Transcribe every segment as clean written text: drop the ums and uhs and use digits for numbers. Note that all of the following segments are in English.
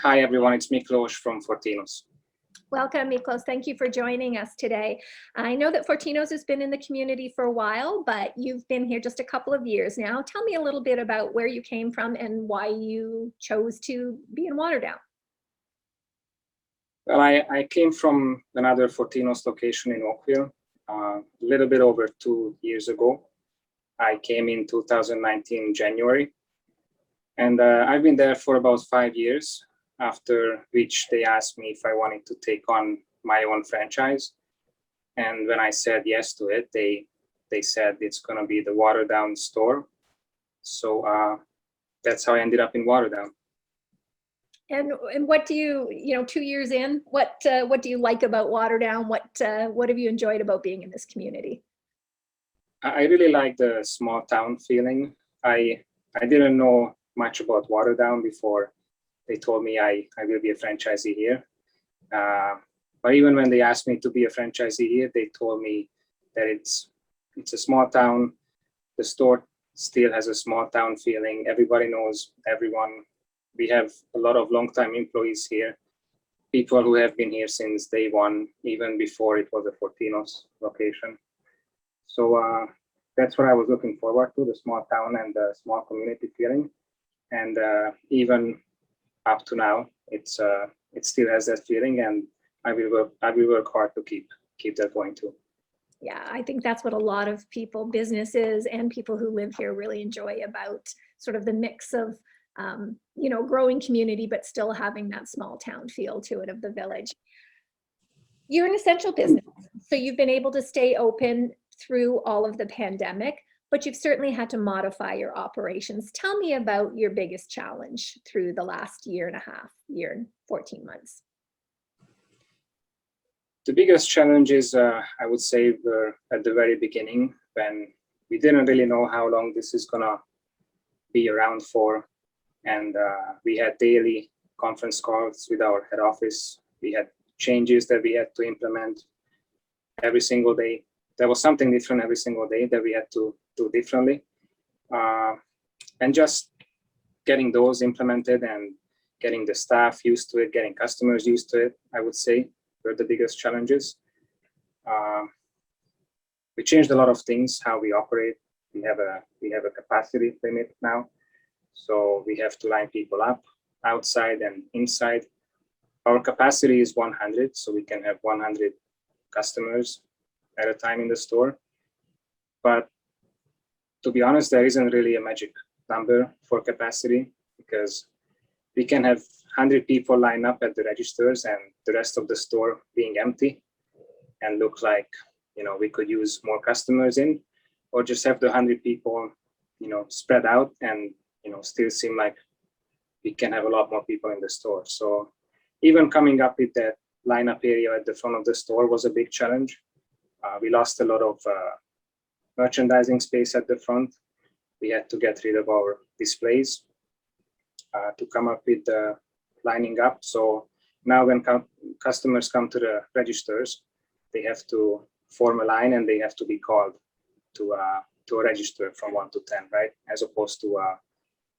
Hi, everyone. It's Miklos from Fortinos. Welcome, Miklos. Thank you for joining us today. I know that Fortinos has been in the community for a while, but you've been here just a couple of years now. Tell me a little bit about where you came from and why you chose to be in Waterdown. Well, I came from another Fortinos location in Oakville a little bit over 2 years ago. I came in 2019 January, and I've been there for about 5 years, after which they asked me if I wanted to take on my own franchise. And when I said yes to it, they said it's going to be the Waterdown store. So that's how I ended up in Waterdown. And what do you 2 years in, what do you like about Waterdown? What have you enjoyed about being in this community? I really like the small town feeling. I didn't know much about Waterdown before they told me I will be a franchisee here. But even when they asked me to be a franchisee here, they told me that it's a small town. The store still has a small town feeling. Everybody knows everyone. We have a lot of long-time employees here, people who have been here since day one, even before it was a Fortinos location. So that's what I was looking forward to, the small town and the small community feeling. And even up to now, it still has that feeling, and I will work hard to keep that going too. Yeah, I think that's what a lot of people, businesses and people who live here really enjoy about sort of the mix of growing community, but still having that small town feel to it of the village. You're an essential business, so you've been able to stay open through all of the pandemic, but you've certainly had to modify your operations. Tell me about your biggest challenge through the last year and 14 months. The biggest challenges, I would say, were at the very beginning, when we didn't really know how long this is gonna be around for. And we had daily conference calls with our head office. We had changes that we had to implement every single day. There was something different every single day that we had to do differently. And just getting those implemented and getting the staff used to it, getting customers used to it, I would say, were the biggest challenges. We changed a lot of things, how we operate. We have a capacity limit now. So we have to line people up outside and inside. Our capacity is 100, so we can have 100 customers at a time in the store. But to be honest, there isn't really a magic number for capacity, because we can have 100 people line up at the registers and the rest of the store being empty and look like, we could use more customers in, or just have the 100 people, spread out and, still seem like we can have a lot more people in the store. So even coming up with that lineup area at the front of the store was a big challenge. We lost a lot of merchandising space at the front. We had to get rid of our displays to come up with the lining up. So now when customers come to the registers, they have to form a line and they have to be called to a register from 1 to 10, right? As opposed to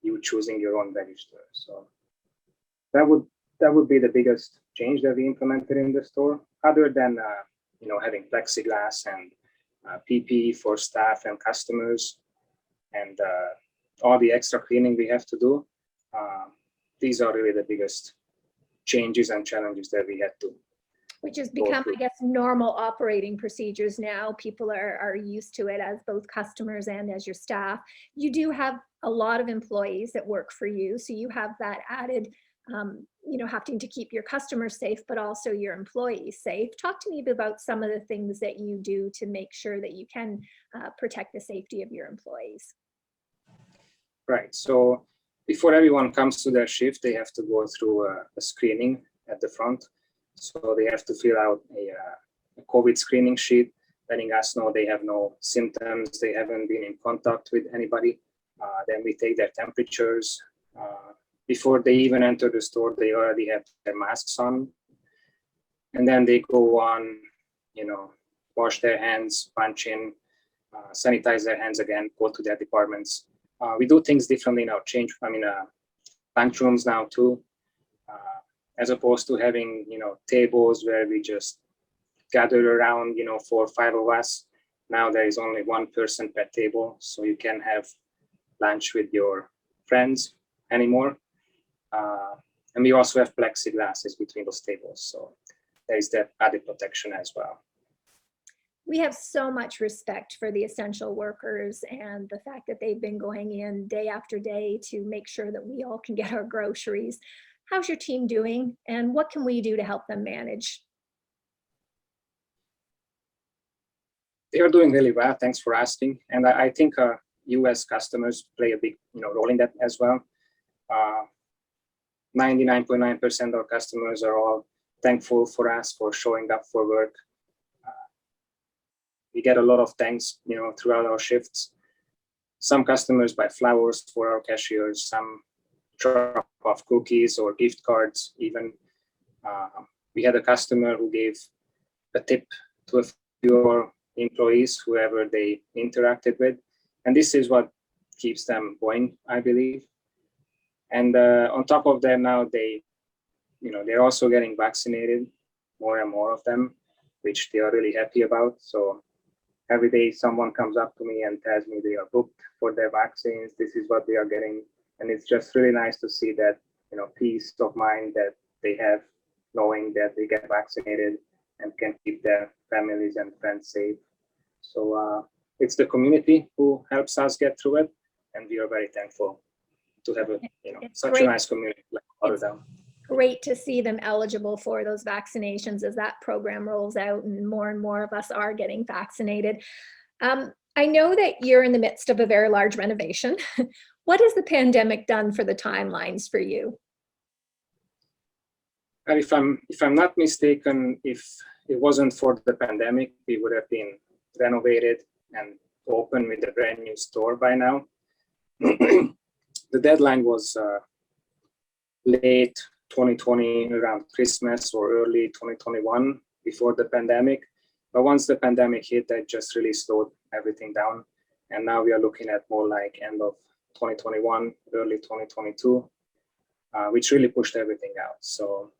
you choosing your own register. So that would be the biggest change that we implemented in the store, other than having plexiglass and PPE for staff and customers, and all the extra cleaning we have to do. These are really the biggest changes and challenges that we had to. Which has become, I guess, normal operating procedures now. People are used to it as both customers and as your staff. You do have a lot of employees that work for you, so you have that added, having to keep your customers safe, but also your employees safe. Talk to me about some of the things that you do to make sure that you can protect the safety of your employees. Right. So before everyone comes to their shift, they have to go through a screening at the front. So they have to fill out a COVID screening sheet, letting us know they have no symptoms, they haven't been in contact with anybody. Then we take their temperatures. Before they even enter the store, they already have their masks on. And then they go on, wash their hands, punch in, sanitize their hands again, go to their departments. We do things differently now, lunch rooms now too. as opposed to having, tables where we just gather around, 4 or 5 of us. Now there is only one person per table, so you can have lunch with your friends anymore. And we also have plexiglasses between those tables, so there is that added protection as well. We have so much respect for the essential workers and the fact that they've been going in day after day to make sure that we all can get our groceries. How's your team doing, and what can we do to help them manage? They are doing really well. Thanks for asking. And I think U.S. customers play a big, role in that as well. 99.9% of our customers are all thankful for us for showing up for work. We get a lot of thanks, throughout our shifts. Some customers buy flowers for our cashiers. Some drop off cookies or gift cards. Even we had a customer who gave a tip to a few of our employees, whoever they interacted with, and this is what keeps them going, I believe. And on top of that, now they're also getting vaccinated, more and more of them, which they are really happy about. So every day someone comes up to me and tells me they are booked for their vaccines. This is what they are getting, and it's just really nice to see that, peace of mind that they have, knowing that they get vaccinated and can keep their families and friends safe. So it's the community who helps us get through it, and we are very thankful to have such a nice community like Lauderdale. Great to see them eligible for those vaccinations as that program rolls out and more of us are getting vaccinated. I know that you're in the midst of a very large renovation. What has the pandemic done for the timelines for you? And if I'm not mistaken, if it wasn't for the pandemic, we would have been renovated and open with a brand new store by now. The deadline was late 2020, around Christmas, or early 2021, before the pandemic. But once the pandemic hit, that just really slowed everything down. And now we are looking at more like end of 2021, early 2022, which really pushed everything out. So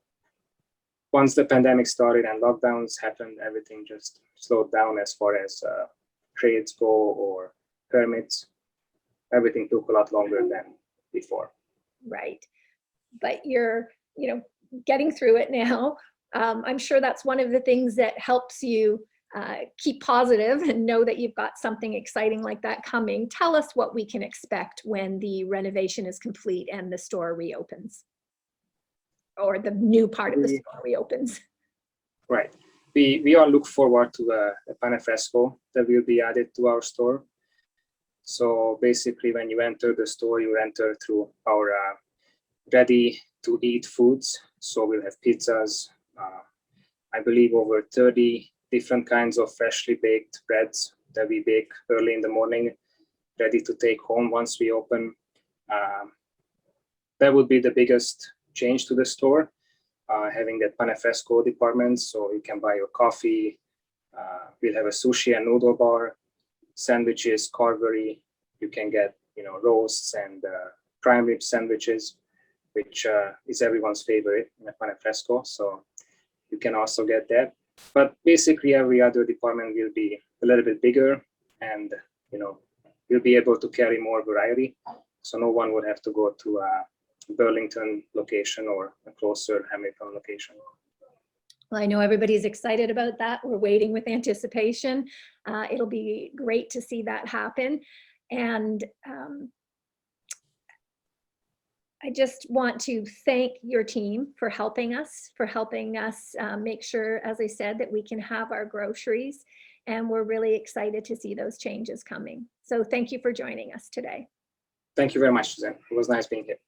once the pandemic started and lockdowns happened, everything just slowed down as far as trades go or permits. Everything took a lot longer than before. Right. But you're, getting through it now. I'm sure that's one of the things that helps you keep positive and know that you've got something exciting like that coming. Tell us what we can expect when the renovation is complete and the store reopens, or the new part of the store reopens. Right. We all look forward to a pane fresco that will be added to our store. So basically, when you enter the store, you enter through our ready-to-eat foods. So we'll have pizzas, I believe over 30 different kinds of freshly baked breads that we bake early in the morning, ready to take home once we open. That would be the biggest change to the store, having that pane fresco department, so you can buy your coffee. We'll have a sushi and noodle bar, sandwiches, carvery. You can get, roasts and prime rib sandwiches, which is everyone's favorite in a pane fresco. So you can also get that. But basically, every other department will be a little bit bigger, and you'll be able to carry more variety. So no one would have to go to a Burlington location or a closer Hamilton location. Well, I know everybody's excited about that. We're waiting with anticipation. It'll be great to see that happen. And I just want to thank your team for helping us make sure, as I said, that we can have our groceries. And we're really excited to see those changes coming. So thank you for joining us today. Thank you very much, Suzanne. It was nice being here.